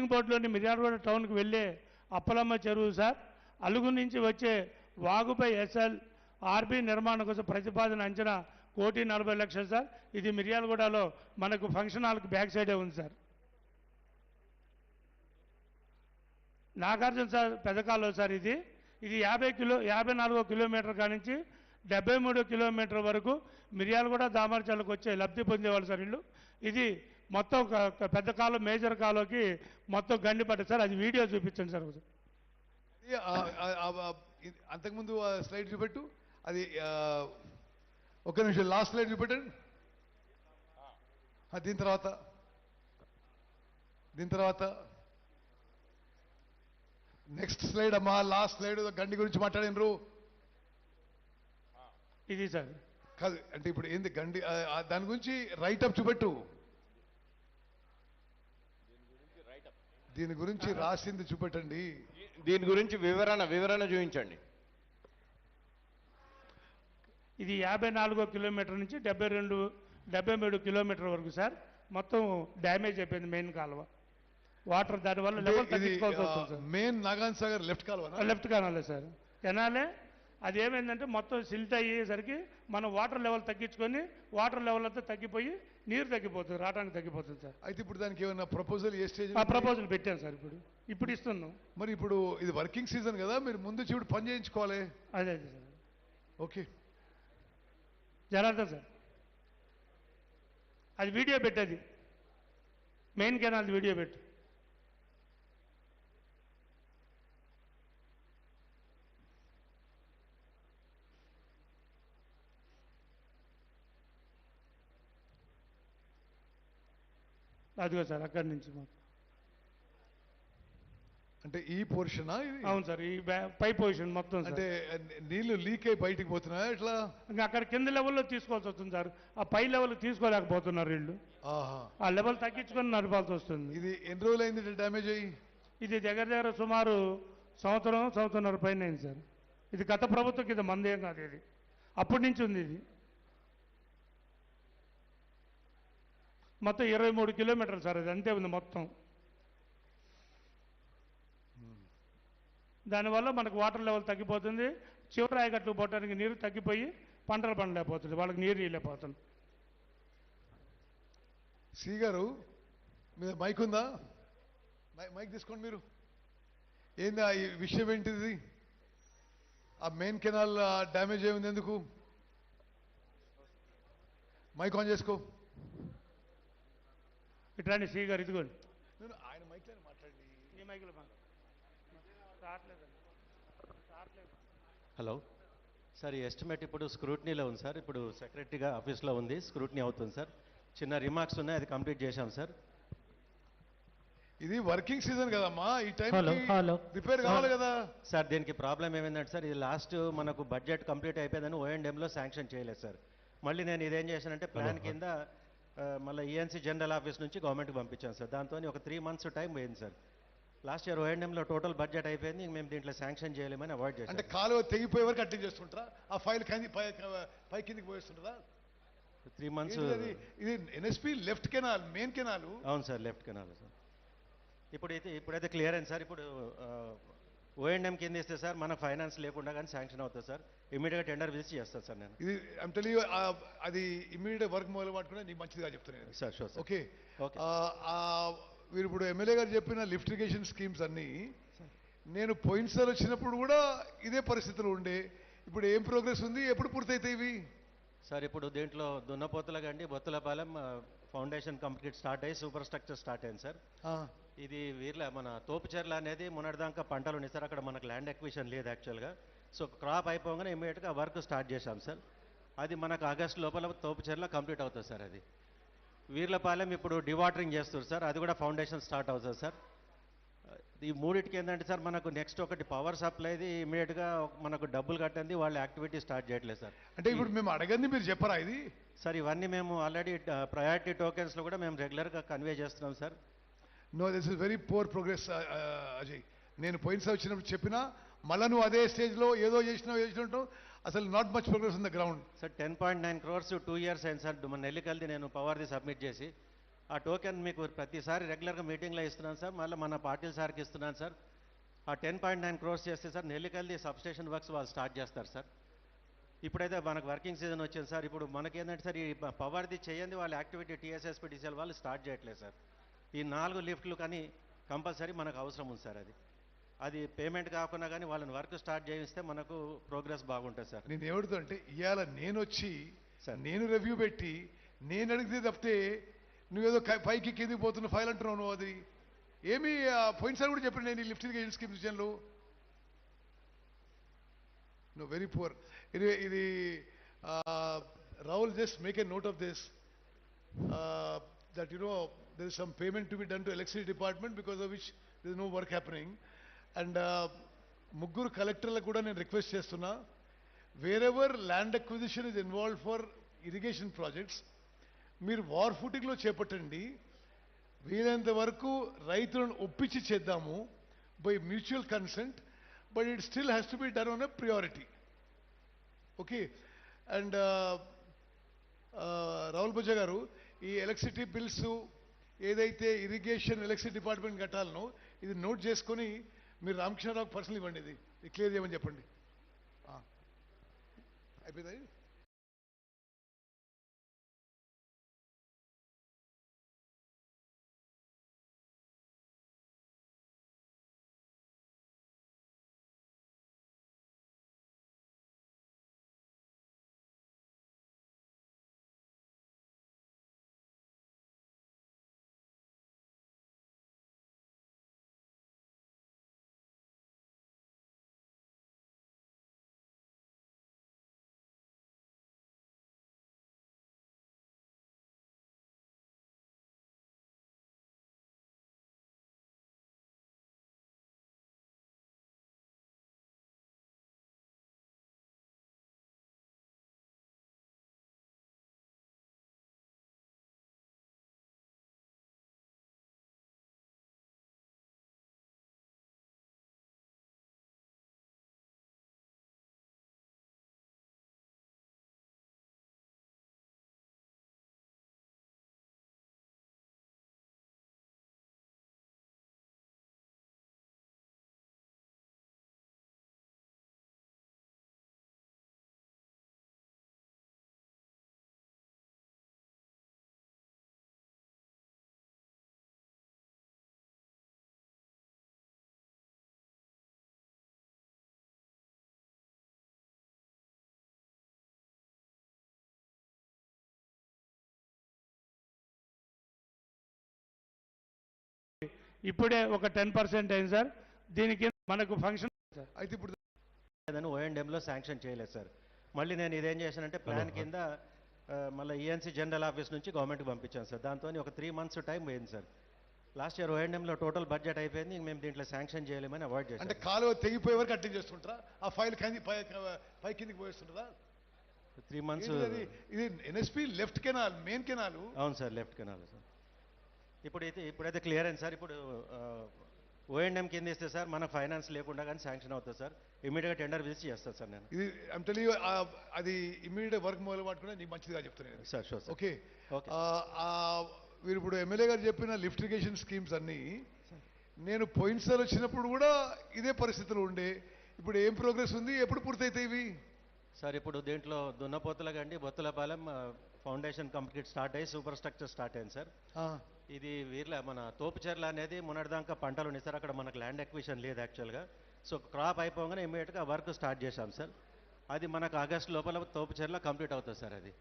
Housing బోర్డులోని Miryalaguda టౌన్కి వెళ్ళే అప్పలమ్మ చెరువు సార్, అలుగు నుంచి వచ్చే వాగుపై ఎస్ఎల్ ఆర్బీ నిర్మాణం కోసం ప్రతిపాదన అంచనా 1,40,00,000 సార్. ఇది మిర్యాలగూడలో మనకు ఫంక్షన్ హాల్కి బ్యాక్ సైడే ఉంది sir. Nagarjuna sir Pedakaluva sir. ఇది 54 కిలోమీటర్ కానించి 73 కిలోమీటర్ వరకు మిర్యాలగూడ దామరచర్లకు వచ్చే లబ్ధి పొందేవాళ్ళు సార్ వీళ్ళు. ఇది మొత్తం పెద్ద కాలువ, మేజర్ కాలువకి మొత్తం గండిపడ్డ సార్. అది వీడియో చూపించండి సార్. అంతకుముందు స్లైడ్ చూపెట్టు. అది ఒక నిమిషం, లాస్ట్ స్లైడ్ చూపెట్టండి. దీని తర్వాత నెక్స్ట్ స్లైడ్ అమ్మా, లాస్ట్ స్లైడ్. గండి గురించి మాట్లాడినరు ఇది సార్. కాదు అంటే ఇప్పుడు ఏంది గండి, దాని గురించి రైట్ అప్ చూపెట్టు. దీని గురించి రాసింది చూపెట్టండి. దీని గురించి వివరణ చూపించండి. ఇది 54 కిలోమీటర్ నుంచి 73 కిలోమీటర్ వరకు సార్. మొత్తం డ్యామేజ్ అయిపోయింది మెయిన్ కాలువ. వాటర్ దానివల్ల లెవెల్ తగ్గించుకోవాల్సి వస్తుంది సార్. మెయిన్ నాగాన్ సాగర్ లెఫ్ట్ కాలువ, లెఫ్ట్ కానాలే సార్. కెనాలే. అది ఏమైందంటే మొత్తం సిల్ట్ అయ్యేసరికి మనం వాటర్ లెవెల్ తగ్గించుకొని వాటర్ లెవెల్ అంతా తగ్గిపోయి నీరు తగ్గిపోతుంది, రావడానికి తగ్గిపోతుంది సార్. అయితే ఇప్పుడు దానికి ఏమైనా ప్రపోజల్ ఏ స్టేజ్? ఆ ప్రపోజల్ పెట్టాను సార్. ఇప్పుడు ఇస్తున్నాం. మరి ఇప్పుడు ఇది వర్కింగ్ సీజన్ కదా, మీరు ముందు చూడు పని చేయించుకోవాలి. అదే సార్. ఓకే జనార్దన్ సార్, అది వీడియో పెట్టేది మెయిన్ కెనాల్ వీడియో పెట్టు. అదిగో సార్ అక్కడి నుంచి మొత్తం. అంటే ఈ పోర్షన్? అవును సార్, ఈ పై పొజిషన్ మొత్తం. అంటే నీళ్లు లీక్ అయి బయటికి పోతున్నాయా ఎట్లా? ఇంకా అక్కడ కింద లెవెల్లో తీసుకోవాల్సి వస్తుంది సార్. ఆ పై లెవెల్ తీసుకోలేకపోతున్నారు వీళ్ళు. ఆ లెవెల్ తగ్గించుకొని నడపాల్సి వస్తుంది. ఇది ఎన్ని రోజులు అయింది డ్యామేజ్ అయ్యి? ఇది దగ్గర సుమారు సంవత్సరంన్నర పైన అయింది సార్. ఇది గత ప్రభుత్వం ఇది మందేం కాదు, ఇది అప్పటి నుంచి ఉంది. ఇది మొత్తం 23 కిలోమీటర్లు సార్. అది అంతే ఉంది మొత్తం. దానివల్ల మనకు వాటర్ లెవెల్ తగ్గిపోతుంది. చివరి ఆయకట్లు పోవడానికి నీరు తగ్గిపోయి పంటలు పండలేకపోతుంది, వాళ్ళకి నీరు ఇవ్వలేకపోతుంది. సి గారు మీద మైక్ ఉందా? మైక్ తీసుకోండి మీరు. ఏంది ఈ విషయం ఏంటిది? ఆ మెయిన్ కెనాల్ డ్యామేజ్ అయింది ఎందుకు? మైక్ ఆన్ చేసుకో. ఇట్లాంటి సి గారు ఇదిగోండి. ఆయన మైక్లో మాట్లాడి. ఈ మైక్లో రావట్లేదు. హలో సార్, ఈ ఎస్టిమేట్ ఇప్పుడు స్క్రూట్నీలో ఉంది సార్. ఇప్పుడు సెక్రటరీగా ఆఫీస్లో ఉంది, స్క్రూట్నీ అవుతుంది సార్. చిన్న రిమార్క్స్ ఉన్నాయి, అది కంప్లీట్ చేశాం సార్. ఇది వర్కింగ్ సీజన్ కదమ్మా, ఈ టైం రిపేర్ కావాలి కదా సార్. దీనికి ప్రాబ్లం ఏమైందంటే సార్, ఇది లాస్ట్ మనకు బడ్జెట్ కంప్లీట్ అయిపోయిందని ఓఎండ్ఎంలో శాంక్షన్ చేయలేదు సార్. మళ్ళీ నేను ఇదేం చేశానంటే ప్లాన్ కింద మళ్ళీ ఈఎన్సీ జనరల్ ఆఫీస్ నుంచి గవర్నమెంట్కి పంపించాను సార్. దాంతో ఒక 3 months టైం పోయింది సార్. లాస్ట్ ఇయర్ ఓఎండ్ఎంలో టోటల్ బడ్జెట్ అయిపోయింది, మేము దీంట్లో శాంక్షన్ చేయలేమని అవాయిడ్ చేశాం. అంటే కాలువ తెగిపోయే వరకు అట్లా చేస్తుంటారా? ఆ ఫైల్ పై కిందికి పోయిస్తుంటారా? 3 months. ఇది NSP left canal, main canal. అవును సార్, లెఫ్ట్ కెనాల్ సార్. ఇప్పుడైతే క్లియర్ అయింది సార్. ఇప్పుడు ఓఎండ్ఎం కింద ఇస్తే సార్ మన ఫైనాన్స్ లేకుండా కానీ శాంక్షన్ అవుతుంది సార్. ఇమీడియట్గా టెండర్ విజిట్ చేస్తాను సార్ నేను. ఇది ఐమ్ టెల్లింగ్ యు, అది ఇమీడియట్ వర్క్ మొదలు పట్టుకునే నీకు మంచిదిగా చెప్తున్నాను సార్. Sure sir. ఓకే. మీరు ఇప్పుడు ఎమ్మెల్యే గారు చెప్పిన లిఫ్ట్ ఇరిగేషన్ స్కీమ్స్ అన్నీ నేను పోయినసారి వచ్చినప్పుడు కూడా ఇదే పరిస్థితులు ఉండే. ఇప్పుడు ఏం ప్రోగ్రెస్ ఉంది, ఎప్పుడు పూర్తయితాయి ఇవి? సార్ ఇప్పుడు దీంట్లో దున్నపోతుల గండి బొత్తులపాలెం ఫౌండేషన్ కంప్లీట్ స్టార్ట్ అయ్యి సూపర్ స్ట్రక్చర్ స్టార్ట్ అయింది సార్. ఇది మన తోపుచెర్ల అనేది మొన్నటిదాకా పంటలు ఉన్నాయి సార్. అక్కడ మనకు ల్యాండ్ ఎక్విజిషన్ లేదు యాక్చువల్గా. సో క్రాప్ అయిపోగానే ఇమీడియట్గా వర్క్ స్టార్ట్ చేశాం సార్. అది మనకు ఆగస్టు లోపల తోపుచెర్ల కంప్లీట్ అవుతుంది సార్. అది వీర్లపాలెం ఇప్పుడు డివాటరింగ్ చేస్తారు సార్, అది కూడా ఫౌండేషన్ స్టార్ట్ అవుతుంది సార్. ఈ మూడింటికి ఏంటంటే సార్ మనకు నెక్స్ట్ ఒకటి పవర్ సప్లైది ఇమీడియట్గా మనకు డబ్బులు కట్టింది, వాళ్ళు యాక్టివిటీ స్టార్ట్ చేయట్లేదు సార్. అంటే ఇప్పుడు మేము అడగంది మీరు చెప్పరా ఇది? సార్ ఇవన్నీ మేము ఆల్రెడీ ప్రయారిటీ టోకెన్స్లో కూడా మేము రెగ్యులర్గా కన్వే చేస్తున్నాం sir. No, this is very poor progress Ajay. నేను పోయినసారి వచ్చినప్పుడు చెప్పినా మళ్ళీ నువ్వు అదే స్టేజ్లో ఏదో చేసినట్టు అసలు not much progress in the ground. Sir 10.9 crores 2 years అయింది సార్. మన నెల్లికల్ది నేను పవర్ది సబ్మిట్ చేసి ఆ టోకెన్ మీకు ప్రతిసారి రెగ్యులర్గా మీటింగ్లో ఇస్తున్నాను సార్, మళ్ళీ మన పాటిల్ సార్కి ఇస్తున్నాను సార్. ఆ 10.9 crores చేస్తే సార్ నెల్లికల్ది సబ్స్టేషన్ వర్క్స్ వాళ్ళు స్టార్ట్ చేస్తారు సార్. ఇప్పుడైతే మనకు వర్కింగ్ సీజన్ వచ్చింది సార్. ఇప్పుడు మనకేంటంటే సార్ ఈ పవర్ది చేయండి వాళ్ళ యాక్టివిటీ టీఎస్ఎస్పీటీసీఎల్ వాళ్ళు స్టార్ట్ చేయట్లేదు సార్. ఈ 4 లిఫ్ట్లు కానీ కంపల్సరీ మనకు అవసరం ఉంది సార్. అది పేమెంట్ కాకుండా కానీ వాళ్ళని వర్క్ స్టార్ట్ చేయిస్తే మనకు ప్రోగ్రెస్ బాగుంటుంది సార్. నేను ఏమడుతా అంటే ఇవాళ నేను వచ్చి సార్. నేను రివ్యూ పెట్టి నేను అడిగితే తప్పితే నువ్వేదో పైకి కిందికి పోతున్న ఫైల్ అంటున్నావు నువ్వు. అది ఏమి పోయినసారి కూడా చెప్పాను నేను ఈ లిఫ్ట్ ఇరిగేషన్ స్కీమ్ విషయంలో. No very poor. ఇది Rahul just make a note of this that there is some payment to be done to electricity department because of which there is no work happening. And ముగ్గురు కలెక్టర్లకు కూడా నేను request చేస్తున్నా, wherever land acquisition is involved for irrigation projects మీరు war ఫుటింగ్లో చేపట్టండి. వీలైనంత వరకు రైతులను ఒప్పించి చేద్దాము by mutual consent, but it still has to be done on a priority. Okay. And Rahul Bujja గారు, ఈ ఎలక్ట్రిసిటీ బిల్స్ ఏదైతే ఇరిగేషన్ ఎలక్ట్రిసిటీ డిపార్ట్మెంట్ కట్టాలనో ఇది నోట్ చేసుకొని మీరు రామకృష్ణరావు పర్సనల్ ఇవ్వండి, ఇది క్లియర్ చేయమని చెప్పండి. అయిపోయింది. ఇప్పుడే ఒక 10% అయింది సార్. దీనికి మనకు ఫంక్షన్ అయితే ఇప్పుడు ఏదైనా ఓఎండ్ఎంలో శాంక్షన్ చేయలేదు సార్. మళ్ళీ నేను ఇదేం చేశానంటే ప్లాన్ కింద మళ్ళీ ఈఎన్సీ జనరల్ ఆఫీస్ నుంచి గవర్నమెంట్కి పంపించాను సార్. దాంతో ఒక 3 months టైం పోయింది సార్. లాస్ట్ ఇయర్ ఓఎండ్ఎంలో టోటల్ బడ్జెట్ అయిపోయింది, ఇంక మేము దీంట్లో శాంక్షన్ చేయలేమని అవాయిడ్ అంటే చేశాం. కాలువ తెగిపోయే వరకు అటెండ్ చేస్తుంటారా? ఆ ఫైల్ పై కిందికి పోయేస్తుంటారా? 3 months. ఇది NSP left canal, main canal. అవును సార్, లెఫ్ట్ కెనాల్ సార్. ఇప్పుడైతే క్లియర్ అయింది సార్. ఇప్పుడు ఓఎండ్ఎం కింద ఇస్తే సార్ మన ఫైనాన్స్ లేకుండా కానీ శాంక్షన్ అవుతుంది సార్. ఇమీడియట్గా టెండర్ పిలిచి చేస్తాను సార్ నేను. ఇది ఐమ్ టెల్లింగ్ యు, అది ఇమీడియట్ వర్క్ మొదలు పట్టుకునే నీకు మంచిదిగా చెప్తున్నాను sir. Sure sir. Okay. Okay. మీరు ఇప్పుడు ఎమ్మెల్యే గారు చెప్పిన లిఫ్ట్ ఇరిగేషన్ స్కీమ్స్ అన్నీ నేను పోయినసారి వచ్చినప్పుడు కూడా ఇదే పరిస్థితులు ఉండే. ఇప్పుడు ఏం ప్రోగ్రెస్ ఉంది, ఎప్పుడు పూర్తయితాయి ఇవి? సార్ ఇప్పుడు దీంట్లో దున్నపోతుల గండి బొత్తులపాలెం ఫౌండేషన్ కంప్లీట్ స్టార్ట్ అయ్యి సూపర్ స్ట్రక్చర్ స్టార్ట్ అయింది సార్. ఇది మన తోపుచెర్ల అనేది మొన్నటిదాకా పంటలు ఉన్నాయి సార్. అక్కడ మనకు ల్యాండ్ ఎక్విజిషన్ లేదు యాక్చువల్గా. సో క్రాప్ అయిపోగానే ఇమీడియట్గా వర్క్ స్టార్ట్ చేశాం సార్. అది మనకు ఆగస్ట్ లోపల తోపుచెర్ల కంప్లీట్ అవుతుంది సార్. అది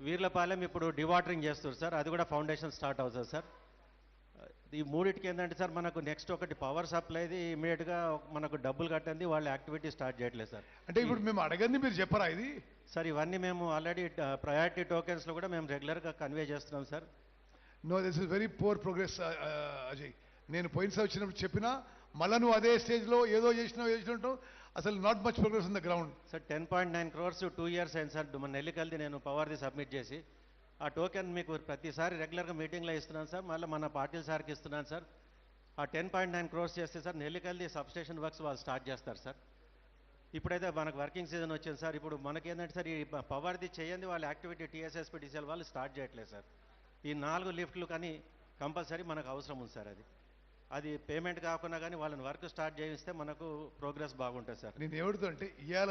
వీర్లపాలెం ఇప్పుడు డివాటరింగ్ చేస్తారు సార్, అది కూడా ఫౌండేషన్ స్టార్ట్ అవుతుంది సార్. ఈ మూడింటికి ఏంటంటే సార్ మనకు నెక్స్ట్ ఒకటి పవర్ సప్లైది ఇమీడియట్గా మనకు డబ్బులు కట్టండి, వాళ్ళు యాక్టివిటీ స్టార్ట్ చేయట్లేదు సార్. అంటే ఇప్పుడు మేము అడగండి మీరు చెప్పరా ఇది? సార్ ఇవన్నీ మేము ఆల్రెడీ ప్రయారిటీ టోకెన్స్లో కూడా మేము రెగ్యులర్గా కన్వే చేస్తున్నాం sir. No, this is very poor progress Ajay. నేను పోయినసారి వచ్చినప్పుడు చెప్పినా మళ్ళీ నువ్వు అదే స్టేజ్లో ఏదో చేసినట్టు అసలు not much progress in the ground. Sir 10.9 crores 2 years అయింది సార్. మన నెల్లికల్ది నేను పవర్ది సబ్మిట్ చేసి ఆ టోకెన్ మీకు ప్రతిసారి రెగ్యులర్గా మీటింగ్లో ఇస్తున్నాను సార్, మళ్ళీ మన పాటిల్ సార్కి ఇస్తున్నాను సార్. ఆ 10.9 crores చేస్తే సార్ నెల్లికల్ది సబ్స్టేషన్ వర్క్స్ వాళ్ళు స్టార్ట్ చేస్తారు సార్. ఇప్పుడైతే మనకు వర్కింగ్ సీజన్ వచ్చింది సార్. ఇప్పుడు మనకేంటంటే సార్ ఈ పవర్ది చేయండి వాళ్ళ యాక్టివిటీ టీఎస్ఎస్పీటీసీఎల్ వాళ్ళు స్టార్ట్ చేయట్లేదు సార్. ఈ ఈ 4 లిఫ్ట్లు కానీ కంపల్సరీ మనకు అవసరం ఉంది సార్. అది పేమెంట్ కాకుండా కానీ వాళ్ళని వర్క్ స్టార్ట్ చేయిస్తే మనకు ప్రోగ్రెస్ బాగుంటుంది సార్. నేను ఏమడుతా అంటే ఇవాళ